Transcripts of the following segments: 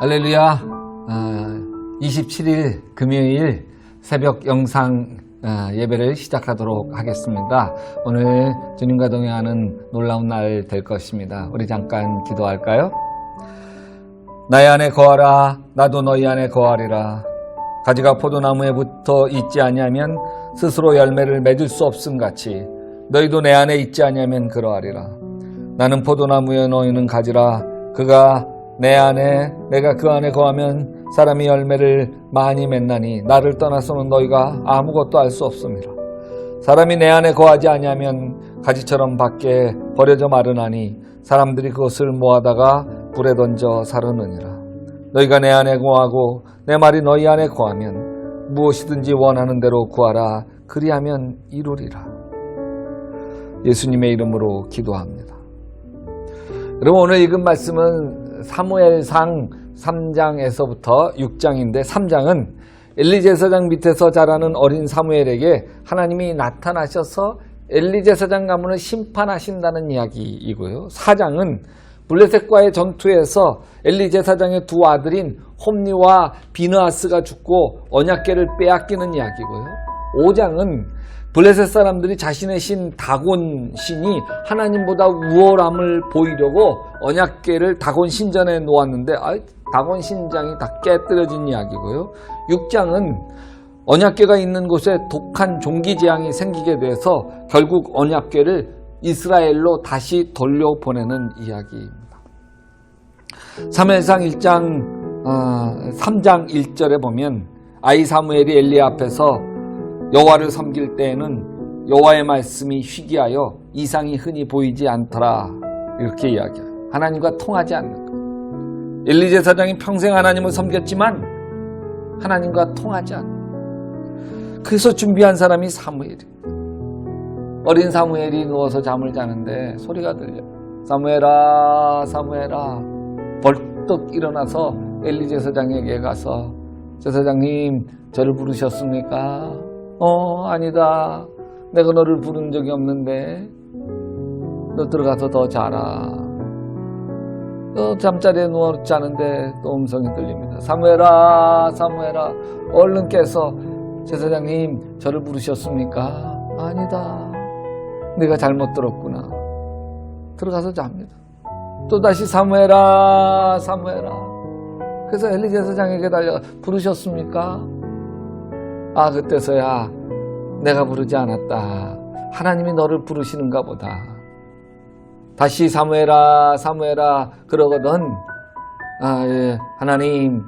할렐루야. 27일 금요일 새벽 영상 예배를 시작하도록 하겠습니다. 오늘 주님과 동행하는 놀라운 날 될 것입니다. 우리 잠깐 기도할까요? 나의 안에 거하라. 나도 너희 안에 거하리라. 가지가 포도나무에 붙어 있지 아니하면 스스로 열매를 맺을 수 없음같이 너희도 내 안에 있지 아니하면 그러하리라. 나는 포도나무여 너희는 가지라. 그가 내 안에 내가 그 안에 거하면 사람이 열매를 많이 맺나니 나를 떠나서는 너희가 아무것도 알 수 없음이라. 사람이 내 안에 거하지 아니하면 가지처럼 밖에 버려져 마르나니 사람들이 그것을 모아다가 불에 던져 사르느니라. 너희가 내 안에 거하고 내 말이 너희 안에 거하면 무엇이든지 원하는 대로 구하라. 그리하면 이루리라. 예수님의 이름으로 기도합니다. 여러분, 오늘 읽은 말씀은 사무엘상 3장에서부터 6장인데 3장은 엘리 제사장 밑에서 자라는 어린 사무엘에게 하나님이 나타나셔서 엘리 제사장 가문을 심판하신다는 이야기이고요. 4장은 블레셋과의 전투에서 엘리 제사장의 두 아들인 홈니와 비느하스가 죽고 언약궤를 빼앗기는 이야기고요. 5장은 블레셋 사람들이 자신의 신 다곤 신이 하나님보다 우월함을 보이려고 언약궤를 다곤 신전에 놓았는데 다곤 신장이 다 깨뜨려진 이야기고요. 6장은 언약궤가 있는 곳에 독한 종기재앙이 생기게 돼서 결국 언약궤를 이스라엘로 다시 돌려보내는 이야기입니다. 사무엘상 3장 1절에 보면 아이 사무엘이 엘리 앞에서 여호와를 섬길 때에는 여호와의 말씀이 희귀하여 이상이 흔히 보이지 않더라. 이렇게 이야기해요. 하나님과 통하지 않는 것. 엘리 제사장이 평생 하나님을 섬겼지만 하나님과 통하지 않는 것. 그래서 준비한 사람이 사무엘입니다. 어린 사무엘이 누워서 잠을 자는데 소리가 들려요. 사무엘아, 사무엘아. 벌떡 일어나서 엘리 제사장에게 가서 제사장님, 저를 부르셨습니까? 아니다. 내가 너를 부른 적이 없는데 너 들어가서 더 자라. 너 잠자리에 누워 자는데 또 음성이 들립니다. 사무엘아, 사무엘아, 얼른 깨서 제사장님, 저를 부르셨습니까? 아니다. 내가 잘못 들었구나. 들어가서 잡니다. 또다시 사무엘아, 사무엘아. 그래서 엘리 제사장에게 달려 부르셨습니까? 그때서야 내가 부르지 않았다. 하나님이 너를 부르시는가 보다. 다시 사무엘아, 사무엘아 그러거든. 예, 하나님,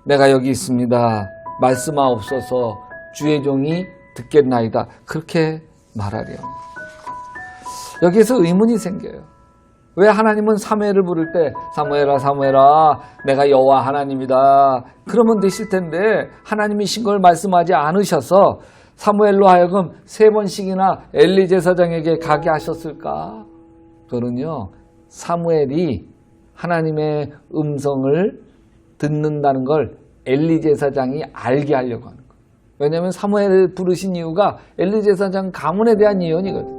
내가 여기 있습니다. 말씀하옵소서. 주의 종이 듣겠나이다. 그렇게 말하려. 여기에서 의문이 생겨요. 왜 하나님은 사무엘을 부를 때 사무엘아, 사무엘아, 내가 여호와 하나님이다. 그러면 되실 텐데 하나님이신 걸 말씀하지 않으셔서 사무엘로 하여금 3번씩이나 엘리 제사장에게 가게 하셨을까? 그거는요, 사무엘이 하나님의 음성을 듣는다는 걸 엘리 제사장이 알게 하려고 하는 거예요. 왜냐하면 사무엘을 부르신 이유가 엘리 제사장 가문에 대한 예언이거든요.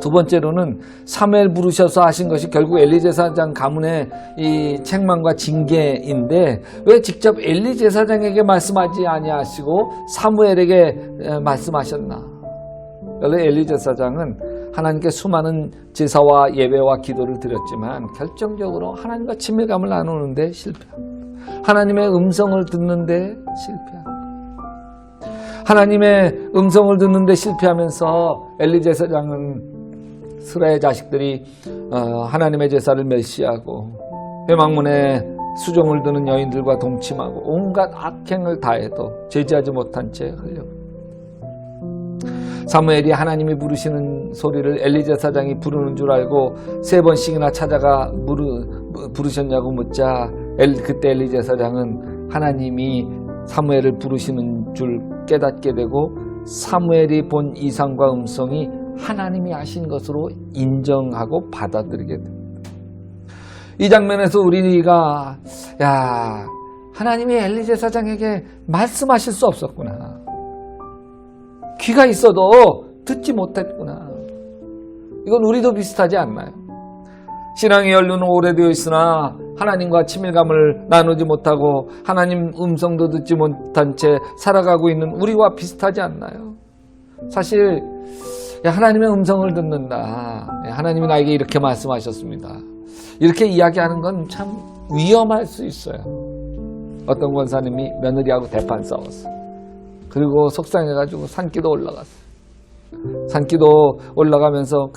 두 번째로는 사무엘 부르셔서 하신 것이 결국 엘리 제사장 가문의 이 책망과 징계인데 왜 직접 엘리 제사장에게 말씀하지 아니하시고 사무엘에게 말씀하셨나? 원래 엘리 제사장은 하나님께 수많은 제사와 예배와 기도를 드렸지만 결정적으로 하나님과 친밀감을 나누는데 실패합니다. 하나님의 음성을 듣는데 실패합니다. 하나님의 음성을 듣는데 실패하면서 엘리 제사장은 스라의 자식들이 하나님의 제사를 멸시하고 회막문에 수종을 드는 여인들과 동침하고 온갖 악행을 다해도 제지하지 못한 채 흘려버립니다. 사무엘이 하나님이 부르시는 소리를 엘리 제사장이 부르는 줄 알고 3번씩이나 찾아가 부르셨냐고 묻자 그때 엘리 제사장은 하나님이 사무엘을 부르시는 줄 깨닫게 되고 사무엘이 본 이상과 음성이 하나님이 하신 것으로 인정하고 받아들이게 됩니다. 이 장면에서 우리가 하나님이 엘리 제사장에게 말씀하실 수 없었구나. 귀가 있어도 듣지 못했구나. 이건 우리도 비슷하지 않나요? 신앙의 연륜은 오래되어 있으나 하나님과 친밀감을 나누지 못하고 하나님 음성도 듣지 못한 채 살아가고 있는 우리와 비슷하지 않나요? 사실 하나님의 음성을 듣는다. 하나님이 나에게 이렇게 말씀하셨습니다. 이렇게 이야기하는 건 참 위험할 수 있어요. 어떤 권사님이 며느리하고 대판 싸웠어요. 그리고 속상해가지고 산기도 올라갔어요. 산기도 올라가면서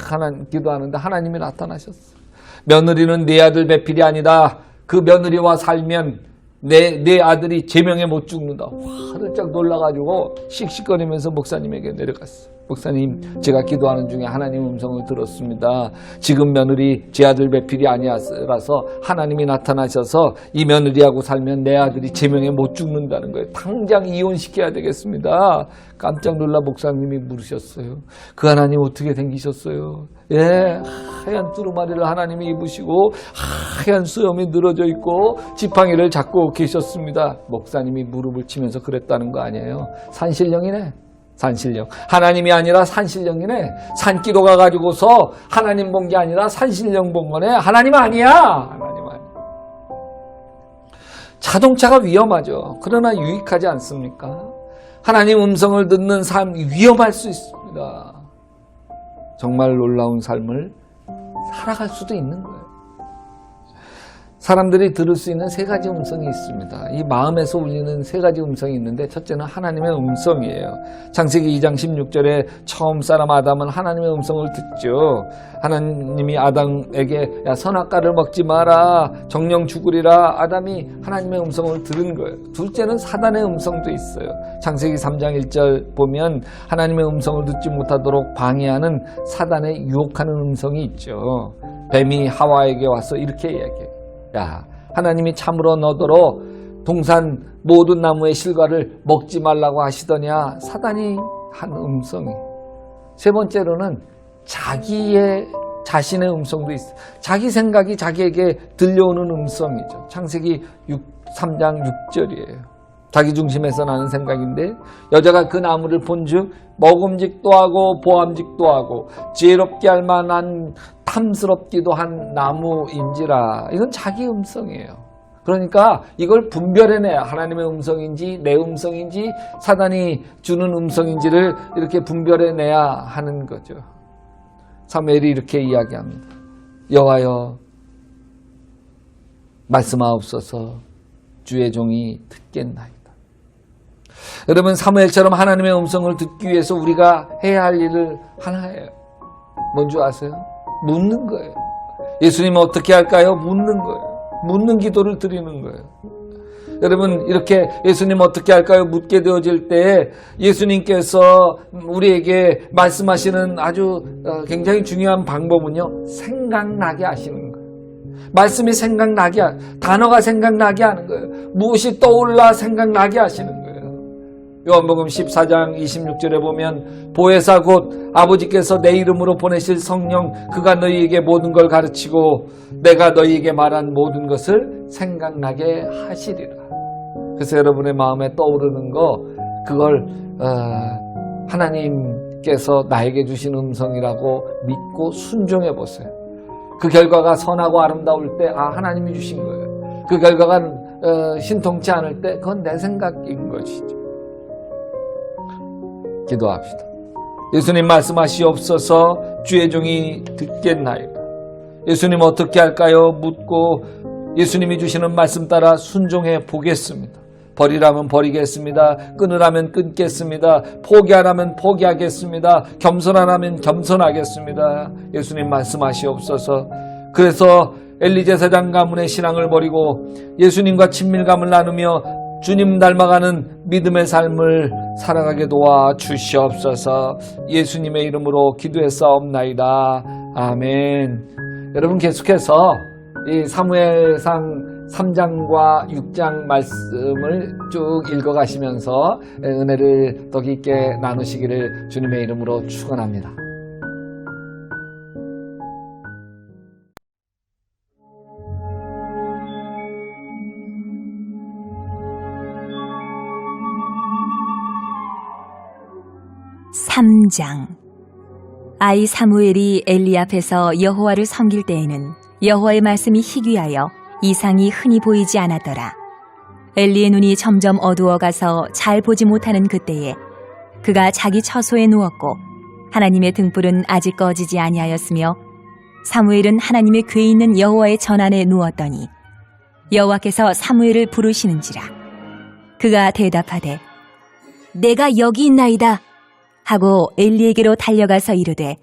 하나님 기도하는데 하나님이 나타나셨어요. 며느리는 네 아들 배필이 아니다. 그 며느리와 살면 내 아들이 제명에 못 죽는다. 화들짝 놀라가지고 씩씩거리면서 목사님에게 내려갔어요. 목사님, 제가 기도하는 중에 하나님 음성을 들었습니다. 지금 며느리 제 아들 배필이 아니라서 하나님이 나타나셔서 이 며느리하고 살면 내 아들이 제명에 못 죽는다는 거예요. 당장 이혼시켜야 되겠습니다. 깜짝 놀라 목사님이 물으셨어요. 그 하나님 어떻게 생기셨어요? 예, 하얀 두루마리를 하나님이 입으시고 하얀 수염이 늘어져 있고 지팡이를 잡고 계셨습니다. 목사님이 무릎을 치면서 그랬다는 거 아니에요? 산신령이네. 산신령. 하나님이 아니라 산신령이네. 산기도 가가지고서 하나님 본 게 아니라 산신령 본 거네. 하나님 아니야. 하나님 아니야. 자동차가 위험하죠. 그러나 유익하지 않습니까? 하나님 음성을 듣는 삶이 위험할 수 있습니다. 정말 놀라운 삶을 살아갈 수도 있는 거예요. 사람들이 들을 수 있는 세 가지 음성이 있습니다. 이 마음에서 울리는 세 가지 음성이 있는데 첫째는 하나님의 음성이에요. 창세기 2장 16절에 처음 사람 아담은 하나님의 음성을 듣죠. 하나님이 아담에게 야 선악과를 먹지 마라. 정령 죽으리라. 아담이 하나님의 음성을 들은 거예요. 둘째는 사단의 음성도 있어요. 창세기 3장 1절 보면 하나님의 음성을 듣지 못하도록 방해하는 사단의 유혹하는 음성이 있죠. 뱀이 하와에게 와서 이렇게 이야기해요. 야, 하나님이 참으로 너더러 동산 모든 나무의 실과를 먹지 말라고 하시더냐. 사단이 한 음성이. 세 번째로는 자신의 음성도 있어요. 자기 생각이 자기에게 들려오는 음성이죠. 창세기 3장 6절이에요. 자기 중심에서 나는 생각인데 여자가 그 나무를 본즉 먹음직도 하고 보암직도 하고 지혜롭게 할 만한 탐스럽기도 한 나무인지라. 이건 자기 음성이에요. 그러니까 이걸 분별해내야 하나님의 음성인지 내 음성인지 사단이 주는 음성인지를 이렇게 분별해내야 하는 거죠. 사무엘이 이렇게 이야기합니다. 여호와여 말씀하옵소서 주의 종이 듣겠나이다. 여러분 사무엘처럼 하나님의 음성을 듣기 위해서 우리가 해야 할 일을 하나예요. 뭔지 아세요? 묻는 거예요. 예수님은 어떻게 할까요? 묻는 거예요. 묻는 기도를 드리는 거예요. 여러분 이렇게 예수님 어떻게 할까요? 묻게 되어질 때 예수님께서 우리에게 말씀하시는 아주 굉장히 중요한 방법은요. 생각나게 하시는 거예요. 말씀이 생각나게 단어가 생각나게 하는 거예요. 무엇이 떠올라 생각나게 하시는 거예요. 요한복음 14장 26절에 보면 보혜사 곧 아버지께서 내 이름으로 보내실 성령 그가 너희에게 모든 걸 가르치고 내가 너희에게 말한 모든 것을 생각나게 하시리라. 그래서 여러분의 마음에 떠오르는 거 그걸 하나님께서 나에게 주신 음성이라고 믿고 순종해 보세요. 그 결과가 선하고 아름다울 때 하나님이 주신 거예요. 그 결과가 신통치 않을 때 그건 내 생각인 것이죠. 기도합시다. 예수님 말씀하시옵소서 주의 종이 듣겠나이다. 예수님 어떻게 할까요? 묻고 예수님이 주시는 말씀 따라 순종해 보겠습니다. 버리라면 버리겠습니다. 끊으라면 끊겠습니다. 포기하라면 포기하겠습니다. 겸손하라면 겸손하겠습니다. 예수님 말씀하시옵소서. 그래서 엘리 제사장 가문의 신앙을 버리고 예수님과 친밀감을 나누며 주님 닮아가는 믿음의 삶을 살아가게 도와 주시옵소서. 예수님의 이름으로 기도했사옵나이다. 아멘. 여러분 계속해서 이 사무엘상 3장과 6장 말씀을 쭉 읽어가시면서 은혜를 더 깊게 나누시기를 주님의 이름으로 축원합니다. (3장) 아이 사무엘이 엘리 앞에서 여호와를 섬길 때에는 여호와의 말씀이 희귀하여 이상이 흔히 보이지 않았더라. 엘리의 눈이 점점 어두워가서 잘 보지 못하는 그때에 그가 자기 처소에 누웠고 하나님의 등불은 아직 꺼지지 아니하였으며 사무엘은 하나님의 궤 있는 여호와의 전안에 누웠더니 여호와께서 사무엘을 부르시는지라. 그가 대답하되 내가 여기 있나이다 하고 엘리에게로 달려가서 이르되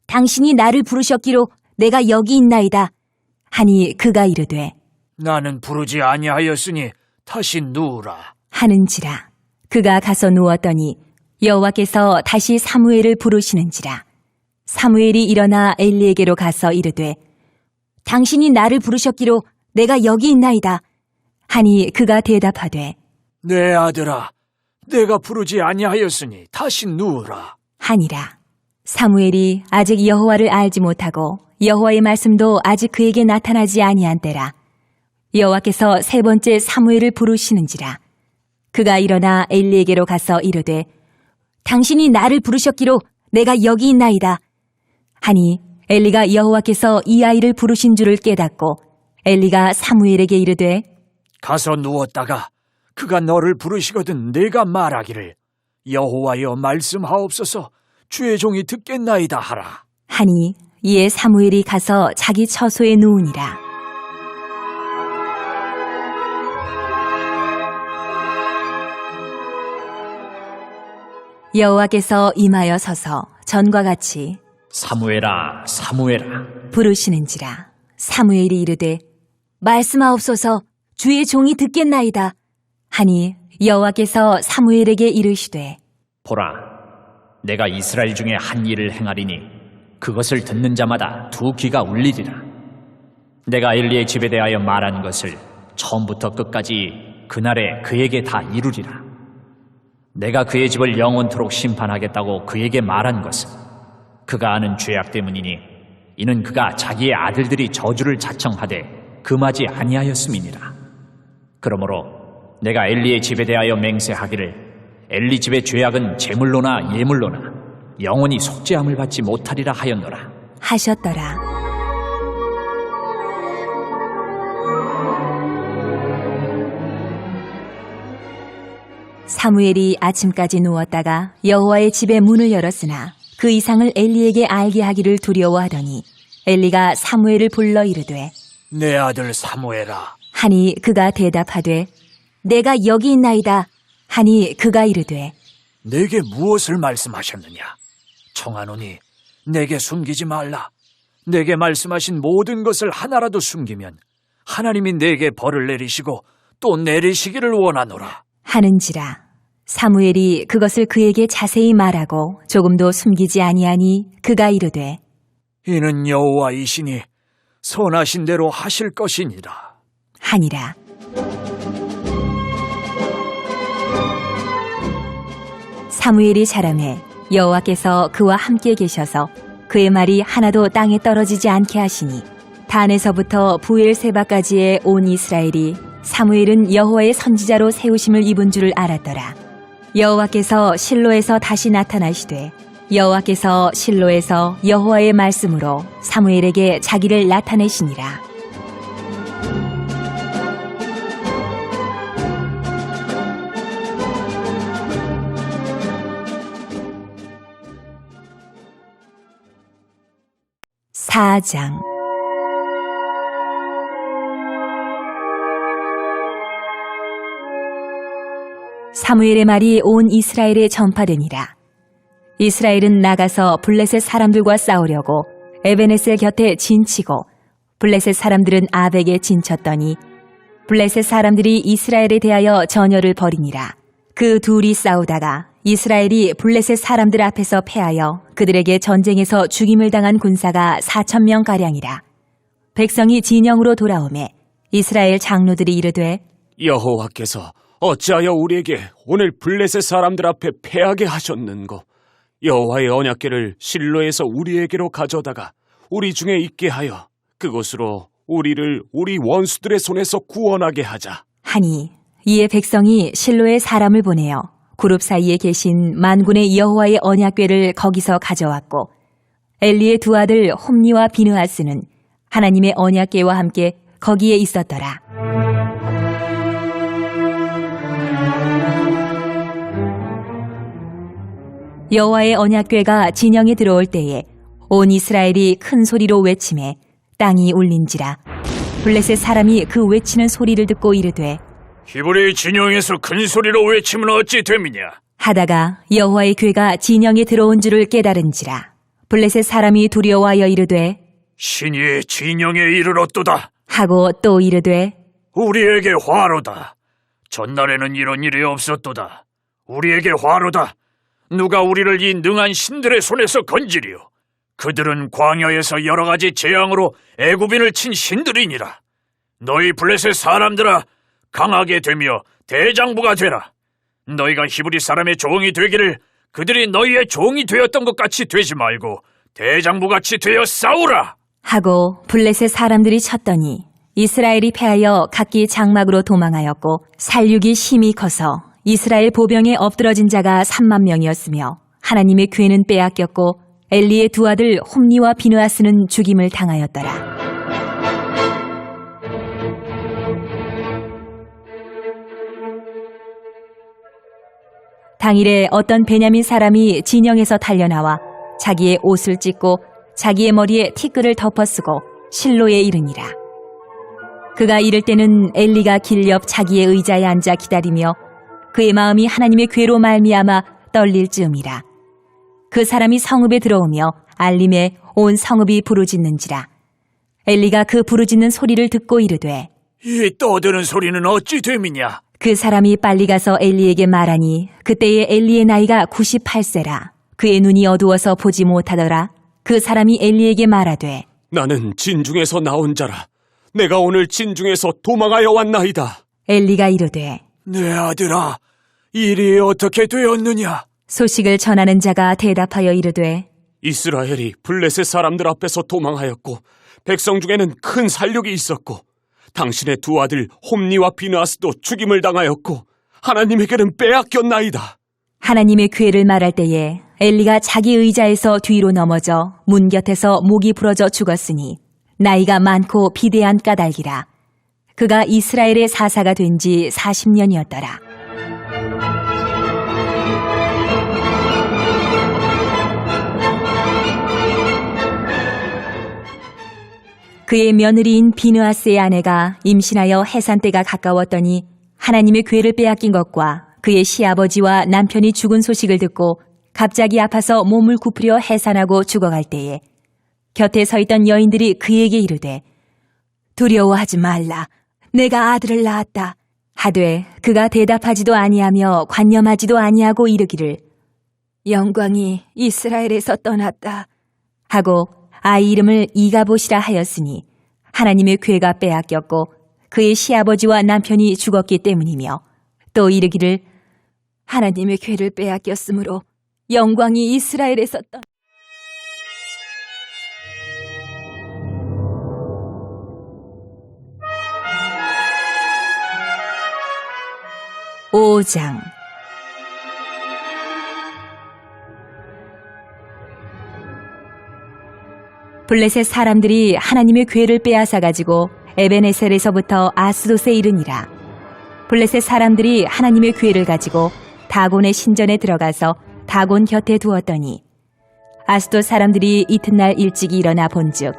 당신이 나를 부르셨기로 내가 여기 있나이다 하니 그가 이르되 나는 부르지 아니하였으니 다시 누우라 하는지라. 그가 가서 누웠더니 여호와께서 다시 사무엘을 부르시는지라. 사무엘이 일어나 엘리에게로 가서 이르되 당신이 나를 부르셨기로 내가 여기 있나이다 하니 그가 대답하되 내 아들아 내가 부르지 아니하였으니 다시 누우라 하니라. 사무엘이 아직 여호와를 알지 못하고 여호와의 말씀도 아직 그에게 나타나지 아니한 때라. 여호와께서 세 번째 사무엘을 부르시는지라. 그가 일어나 엘리에게로 가서 이르되 당신이 나를 부르셨기로 내가 여기 있나이다 하니 엘리가 여호와께서 이 아이를 부르신 줄을 깨닫고 엘리가 사무엘에게 이르되 가서 누웠다가 그가 너를 부르시거든 내가 말하기를 여호와여 말씀하옵소서 주의 종이 듣겠나이다 하라 하니 이에 사무엘이 가서 자기 처소에 누우니라. 여호와께서 임하여 서서 전과 같이 사무엘아, 사무엘아. 부르시는지라. 사무엘이 이르되 말씀하옵소서 주의 종이 듣겠나이다 하니 여호와께서 사무엘에게 이르시되 보라, 내가 이스라엘 중에 한 일을 행하리니 그것을 듣는 자마다 두 귀가 울리리라. 내가 엘리의 집에 대하여 말한 것을 처음부터 끝까지 그날에 그에게 다 이루리라. 내가 그의 집을 영원토록 심판하겠다고 그에게 말한 것은 그가 아는 죄악 때문이니 이는 그가 자기의 아들들이 저주를 자청하되 금하지 아니하였음이니라. 그러므로 내가 엘리의 집에 대하여 맹세하기를 엘리 집의 죄악은 제물로나 예물로나 영원히 속죄함을 받지 못하리라 하였노라 하셨더라. 사무엘이 아침까지 누웠다가 여호와의 집의 문을 열었으나 그 이상을 엘리에게 알게 하기를 두려워하더니 엘리가 사무엘을 불러 이르되 내 아들 사무엘아 하니 그가 대답하되 내가 여기 있나이다 하니 그가 이르되 내게 무엇을 말씀하셨느냐 청하노니 내게 숨기지 말라 내게 말씀하신 모든 것을 하나라도 숨기면 하나님이 내게 벌을 내리시고 또 내리시기를 원하노라 하는지라. 사무엘이 그것을 그에게 자세히 말하고 조금도 숨기지 아니하니 그가 이르되 이는 여호와이시니 선하신 대로 하실 것이니라 하니라. 사무엘이 자라매 여호와께서 그와 함께 계셔서 그의 말이 하나도 땅에 떨어지지 않게 하시니 단에서부터 부엘세바까지의 온 이스라엘이 사무엘은 여호와의 선지자로 세우심을 입은 줄을 알았더라. 여호와께서 실로에서 다시 나타나시되 여호와께서 실로에서 여호와의 말씀으로 사무엘에게 자기를 나타내시니라. 사장 사무엘의 말이 온 이스라엘에 전파되니라. 이스라엘은 나가서 블레셋 사람들과 싸우려고 에베네셀 곁에 진치고 블레셋 사람들은 아벡에 진쳤더니 블레셋 사람들이 이스라엘에 대하여 전열을 벌이니라. 그 둘이 싸우다가 이스라엘이 블레셋 사람들 앞에서 패하여 그들에게 전쟁에서 죽임을 당한 군사가 4,000명가량이라. 백성이 진영으로 돌아오매 이스라엘 장로들이 이르되 여호와께서 어찌하여 우리에게 오늘 블레셋 사람들 앞에 패하게 하셨는고 여호와의 언약궤를 실로에서 우리에게로 가져다가 우리 중에 있게 하여 그곳으로 우리를 우리 원수들의 손에서 구원하게 하자 하니 이에 백성이 실로에 사람을 보내어 그룹 사이에 계신 만군의 여호와의 언약궤를 거기서 가져왔고 엘리의 두 아들 홈니와 비느하스는 하나님의 언약궤와 함께 거기에 있었더라. 여호와의 언약궤가 진영에 들어올 때에 온 이스라엘이 큰 소리로 외치매 땅이 울린지라. 블레셋 사람이 그 외치는 소리를 듣고 이르되 히브리 진영에서 큰 소리로 외치면 어찌 됨이냐? 하다가 여호와의 궤가 진영에 들어온 줄을 깨달은지라. 블레셋 사람이 두려워하여 이르되 신이 진영에 이르렀도다. 하고 또 이르되 우리에게 화로다. 전날에는 이런 일이 없었도다. 우리에게 화로다. 누가 우리를 이 능한 신들의 손에서 건지리요? 그들은 광야에서 여러 가지 재앙으로 애굽인을 친 신들이니라. 너희 블레셋 사람들아, 강하게 되며 대장부가 되라. 너희가 히브리 사람의 종이 되기를 그들이 너희의 종이 되었던 것 같이 되지 말고 대장부같이 되어 싸우라. 하고 블레셋 사람들이 쳤더니 이스라엘이 패하여 각기 장막으로 도망하였고 살육이 심히 커서 이스라엘 보병에 엎드러진 자가 3만 명이었으며 하나님의 궤는 빼앗겼고 엘리의 두 아들 홈니와 비느하스는 죽임을 당하였더라. 당일에 어떤 베냐민 사람이 진영에서 달려나와 자기의 옷을 찢고 자기의 머리에 티끌을 덮어쓰고 실로에 이르니라. 그가 이를 때는 엘리가 길 옆 자기의 의자에 앉아 기다리며 그의 마음이 하나님의 궤로 말미암아 떨릴 즈음이라. 그 사람이 성읍에 들어오며 알림에 온 성읍이 부르짖는지라. 엘리가 그 부르짖는 소리를 듣고 이르되 이 떠드는 소리는 어찌 됨이냐? 그 사람이 빨리 가서 엘리에게 말하니 그때의 엘리의 나이가 98세라. 그의 눈이 어두워서 보지 못하더라. 그 사람이 엘리에게 말하되 나는 진중에서 나온 자라. 내가 오늘 진중에서 도망하여 왔나이다. 엘리가 이르되 내 아들아, 일이 어떻게 되었느냐? 소식을 전하는 자가 대답하여 이르되 이스라엘이 블레셋 사람들 앞에서 도망하였고 백성 중에는 큰 살육이 있었고 당신의 두 아들 홈니와 비느하스도 죽임을 당하였고 하나님에게는 빼앗겼나이다. 하나님의 궤를 말할 때에 엘리가 자기 의자에서 뒤로 넘어져 문 곁에서 목이 부러져 죽었으니 나이가 많고 비대한 까닭이라. 그가 이스라엘의 사사가 된 지 40년이었더라. 그의 며느리인 비느하스의 아내가 임신하여 해산 때가 가까웠더니 하나님의 궤를 빼앗긴 것과 그의 시아버지와 남편이 죽은 소식을 듣고 갑자기 아파서 몸을 굽으려 해산하고 죽어갈 때에 곁에 서 있던 여인들이 그에게 이르되 두려워하지 말라. 내가 아들을 낳았다. 하되 그가 대답하지도 아니하며 관념하지도 아니하고 이르기를 영광이 이스라엘에서 떠났다 하고 아이 이름을 이가봇이라 하였으니 하나님의 궤가 빼앗겼고 그의 시아버지와 남편이 죽었기 때문이며 또 이르기를 하나님의 궤를 빼앗겼으므로 영광이 이스라엘에서 떠났다. 5장 블레셋 사람들이 하나님의 궤를 빼앗아 가지고 에벤에셀에서부터 아스돗에 이르니라. 블레셋 사람들이 하나님의 궤를 가지고 다곤의 신전에 들어가서 다곤 곁에 두었더니 아스돗 사람들이 이튿날 일찍이 일어나 본즉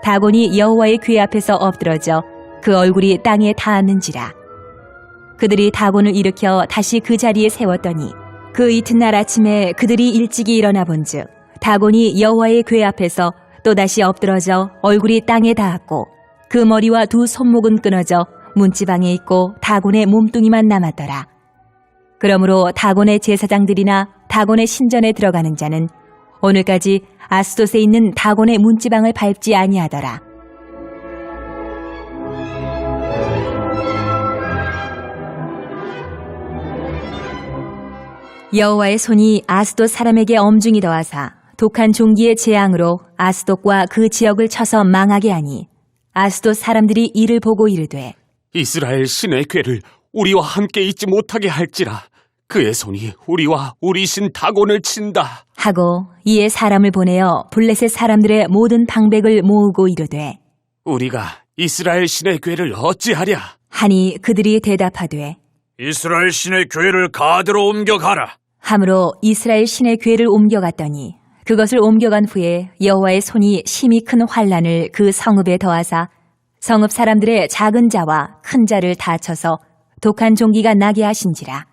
다곤이 여호와의 궤 앞에서 엎드러져 그 얼굴이 땅에 닿았는지라. 그들이 다곤을 일으켜 다시 그 자리에 세웠더니 그 이튿날 아침에 그들이 일찍이 일어나 본즉 다곤이 여호와의 궤 앞에서 또다시 엎드러져 얼굴이 땅에 닿았고 그 머리와 두 손목은 끊어져 문지방에 있고 다곤의 몸뚱이만 남았더라. 그러므로 다곤의 제사장들이나 다곤의 신전에 들어가는 자는 오늘까지 아스돗에 있는 다곤의 문지방을 밟지 아니하더라. 여호와의 손이 아스돗 사람에게 엄중히 더하사 독한 종기의 재앙으로 아스돗과 그 지역을 쳐서 망하게 하니 아스돗 사람들이 이를 보고 이르되 이스라엘 신의 궤를 우리와 함께 있지 못하게 할지라. 그의 손이 우리와 우리 신 다곤을 친다 하고 이에 사람을 보내어 블레셋 사람들의 모든 방백을 모으고 이르되 우리가 이스라엘 신의 궤를 어찌하랴? 하니 그들이 대답하되 이스라엘 신의 교회를 가드로 옮겨가라. 함으로 이스라엘 신의 궤를 옮겨갔더니 그것을 옮겨간 후에 여호와의 손이 심히 큰 환란을 그 성읍에 더하사 성읍 사람들의 작은 자와 큰 자를 다쳐서 독한 종기가 나게 하신지라.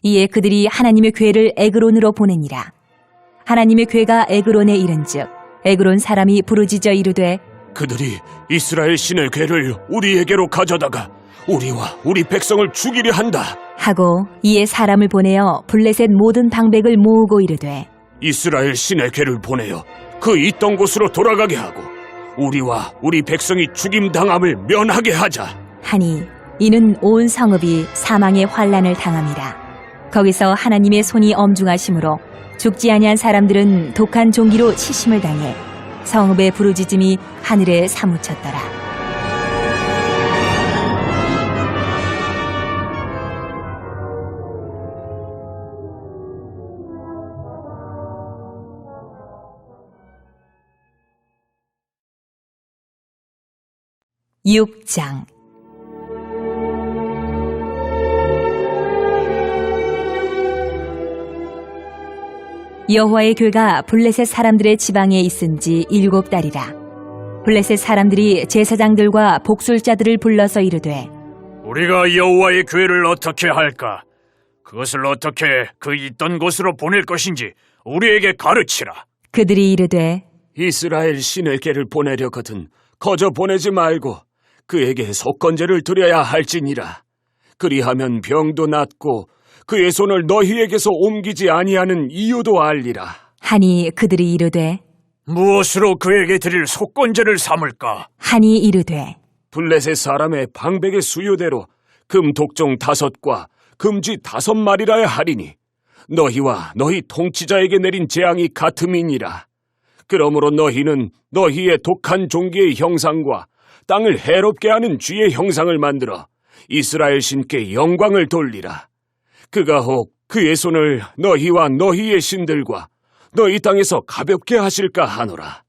이에 그들이 하나님의 궤를 에그론으로 보내니라. 하나님의 궤가 에그론에 이른즉 에그론 사람이 부르짖어 이르되 그들이 이스라엘 신의 궤를 우리에게로 가져다가 우리와 우리 백성을 죽이려 한다. 하고 이에 사람을 보내어 블레셋 모든 방백을 모으고 이르되 이스라엘 신의 궤를 보내어 그 있던 곳으로 돌아가게 하고 우리와 우리 백성이 죽임당함을 면하게 하자. 하니 이는 온 성읍이 사망의 환란을 당함이라. 거기서 하나님의 손이 엄중하심으로 죽지 아니한 사람들은 독한 종기로 치심을 당해 성읍의 부르짖음이 하늘에 사무쳤더라. (6장) 여호와의 궤가 블레셋 사람들의 지방에 있은 지 7달이라. 블레셋 사람들이 제사장들과 복술자들을 불러서 이르되 우리가 여호와의 교회를 어떻게 할까? 그것을 어떻게 그 있던 곳으로 보낼 것인지 우리에게 가르치라. 그들이 이르되 이스라엘 신의 궤를 보내려거든 거저 보내지 말고 그에게 속건제를 드려야 할지니라. 그리하면 병도 낫고 그의 손을 너희에게서 옮기지 아니하는 이유도 알리라. 하니 그들이 이르되 무엇으로 그에게 드릴 속건제를 삼을까? 하니 이르되 블레셋 사람의 방백의 수요대로 금 독종 5과 금쥐 5마리라야 하리니 너희와 너희 통치자에게 내린 재앙이 같음이니라. 그러므로 너희는 너희의 독한 종기의 형상과 땅을 해롭게 하는 쥐의 형상을 만들어 이스라엘 신께 영광을 돌리라. 그가 혹 그의 손을 너희와 너희의 신들과 너희 땅에서 가볍게 하실까 하노라.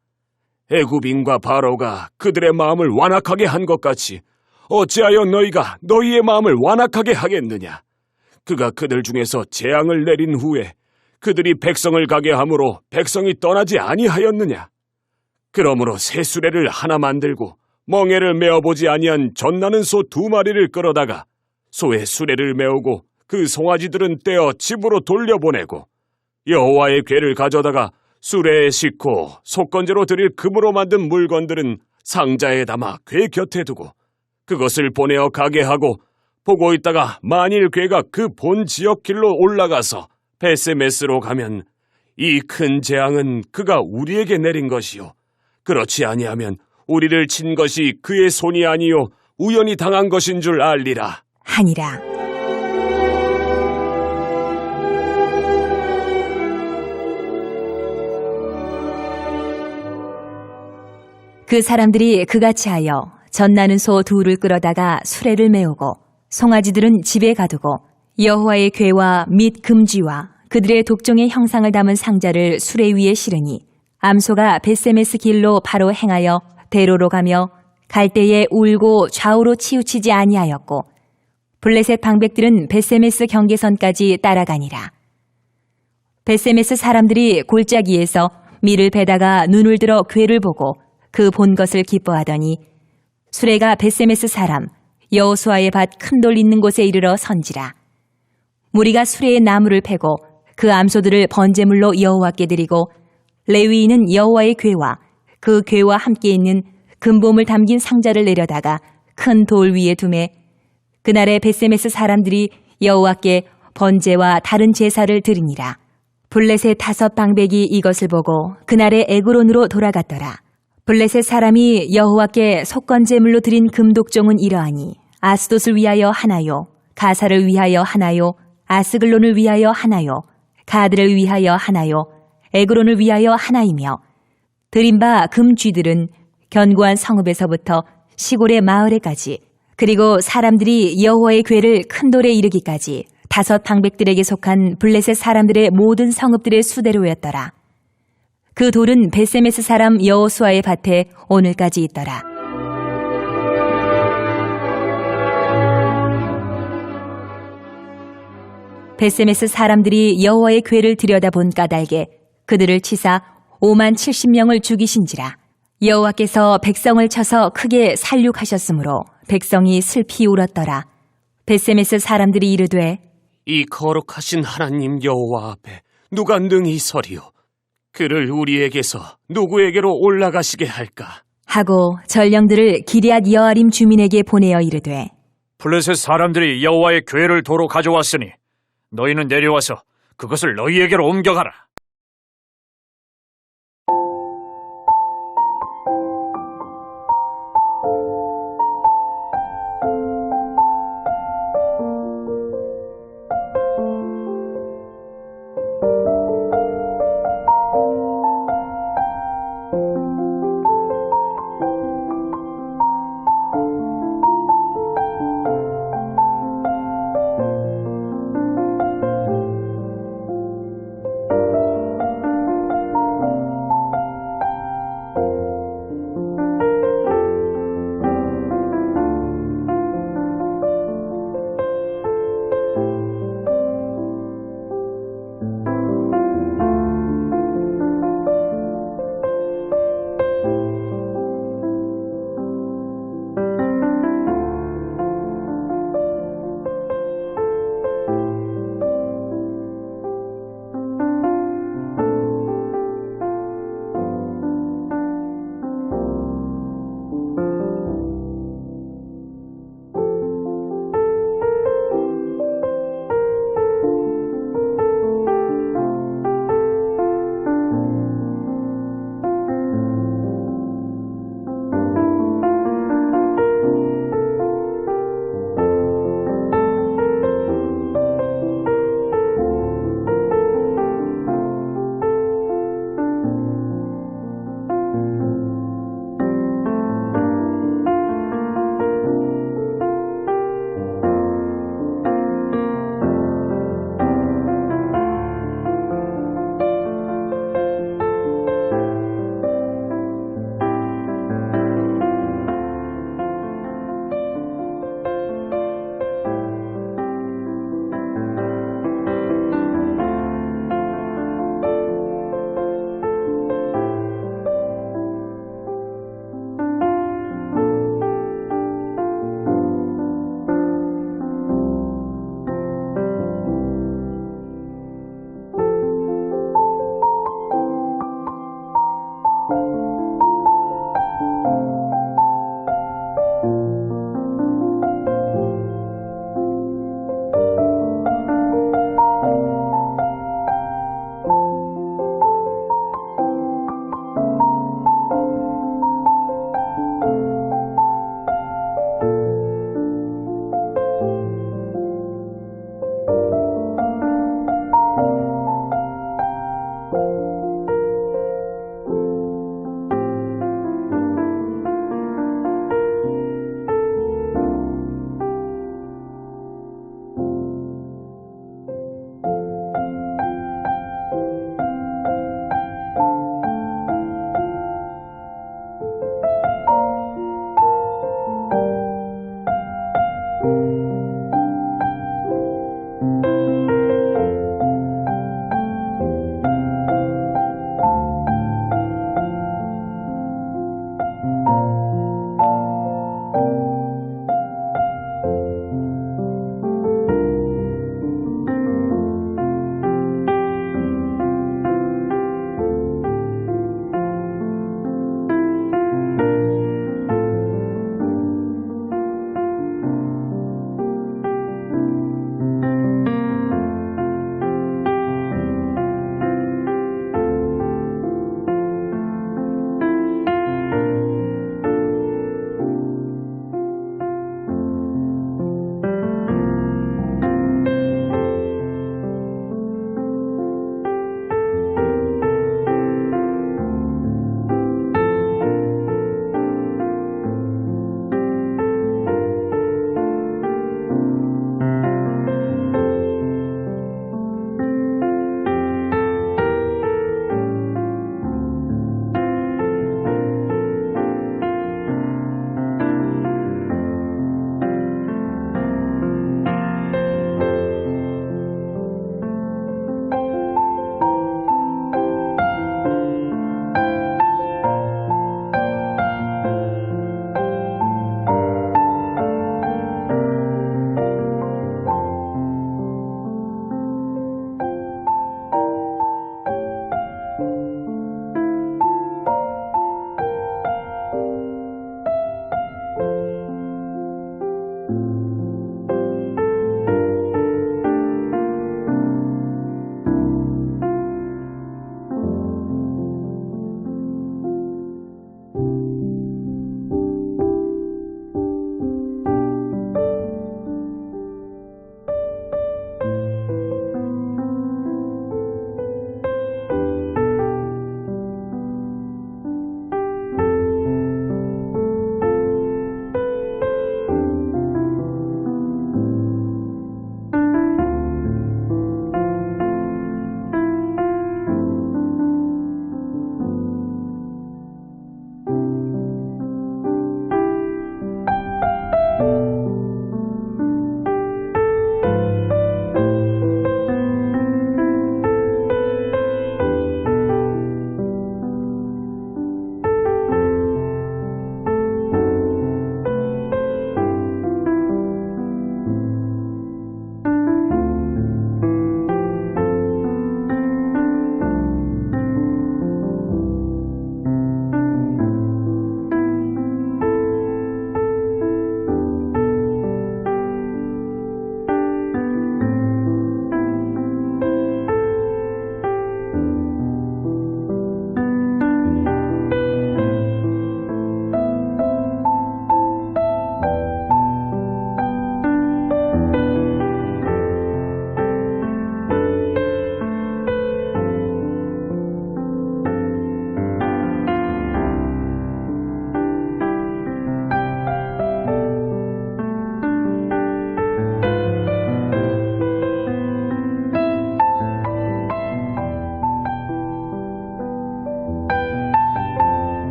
애굽인과 바로가 그들의 마음을 완악하게 한 것 같이 어찌하여 너희가 너희의 마음을 완악하게 하겠느냐. 그가 그들 중에서 재앙을 내린 후에 그들이 백성을 가게 함으로 백성이 떠나지 아니하였느냐. 그러므로 새 수레를 하나 만들고 멍에를 메어보지 아니한 젖나는 소 2마리를 끌어다가 소의 수레를 메우고 그 송아지들은 떼어 집으로 돌려보내고 여호와의 궤를 가져다가 수레에 싣고 속건제로 드릴 금으로 만든 물건들은 상자에 담아 궤 곁에 두고 그것을 보내어 가게 하고 보고 있다가 만일 궤가 그 본 지역 길로 올라가서 베세메스로 가면 이 큰 재앙은 그가 우리에게 내린 것이요 그렇지 아니하면 우리를 친 것이 그의 손이 아니요 우연히 당한 것인 줄 알리라 하니라. 그 사람들이 그같이 하여 젖나는 소 2를 끌어다가 수레를 메우고 송아지들은 집에 가두고 여호와의 궤와 및 금쥐와 그들의 독종의 형상을 담은 상자를 수레 위에 실으니 암소가 베세메스 길로 바로 행하여 대로로 가며 갈대에 울고 좌우로 치우치지 아니하였고 블레셋 방백들은 베세메스 경계선까지 따라가니라. 베세메스 사람들이 골짜기에서 밀을 베다가 눈을 들어 궤를 보고 그 본 것을 기뻐하더니 수레가 베세메스 사람 여호수아의 밭 큰 돌 있는 곳에 이르러 선지라. 무리가 수레에 나무를 패고 그 암소들을 번제물로 여호와께 드리고 레위인은 여호와의 궤와 그 궤와 함께 있는 금봄을 담긴 상자를 내려다가 큰 돌 위에 두매 그날에 베세메스 사람들이 여호와께 번제와 다른 제사를 드리니라. 블레셋 5 방백이 이것을 보고 그날에 에그론으로 돌아갔더라. 블레셋 사람이 여호와께 속건제물로 드린 금독종은 이러하니 아스돗을 위하여 하나요, 가사를 위하여 하나요, 아스글론을 위하여 하나요, 가드를 위하여 하나요, 에그론을 위하여 하나이며 드린 바 금쥐들은 견고한 성읍에서부터 시골의 마을에까지 그리고 사람들이 여호와의 궤를 큰 돌에 이르기까지 5 방백들에게 속한 블레셋 사람들의 모든 성읍들의 수대로였더라. 그 돌은 베세메스 사람 여호수아의 밭에 오늘까지 있더라. 베세메스 사람들이 여호와의 궤를 들여다본 까닭에 그들을 치사 5만 70명을 죽이신지라. 여호와께서 백성을 쳐서 크게 살육하셨으므로 백성이 슬피 울었더라. 베세메스 사람들이 이르되 이 거룩하신 하나님 여호와 앞에 누가 능히 서리요? 그를 우리에게서 누구에게로 올라가시게 할까? 하고 전령들을 기럇 여아림 주민에게 보내어 이르되 블레셋 사람들이 여호와의 궤를 도로 가져왔으니 너희는 내려와서 그것을 너희에게로 옮겨가라.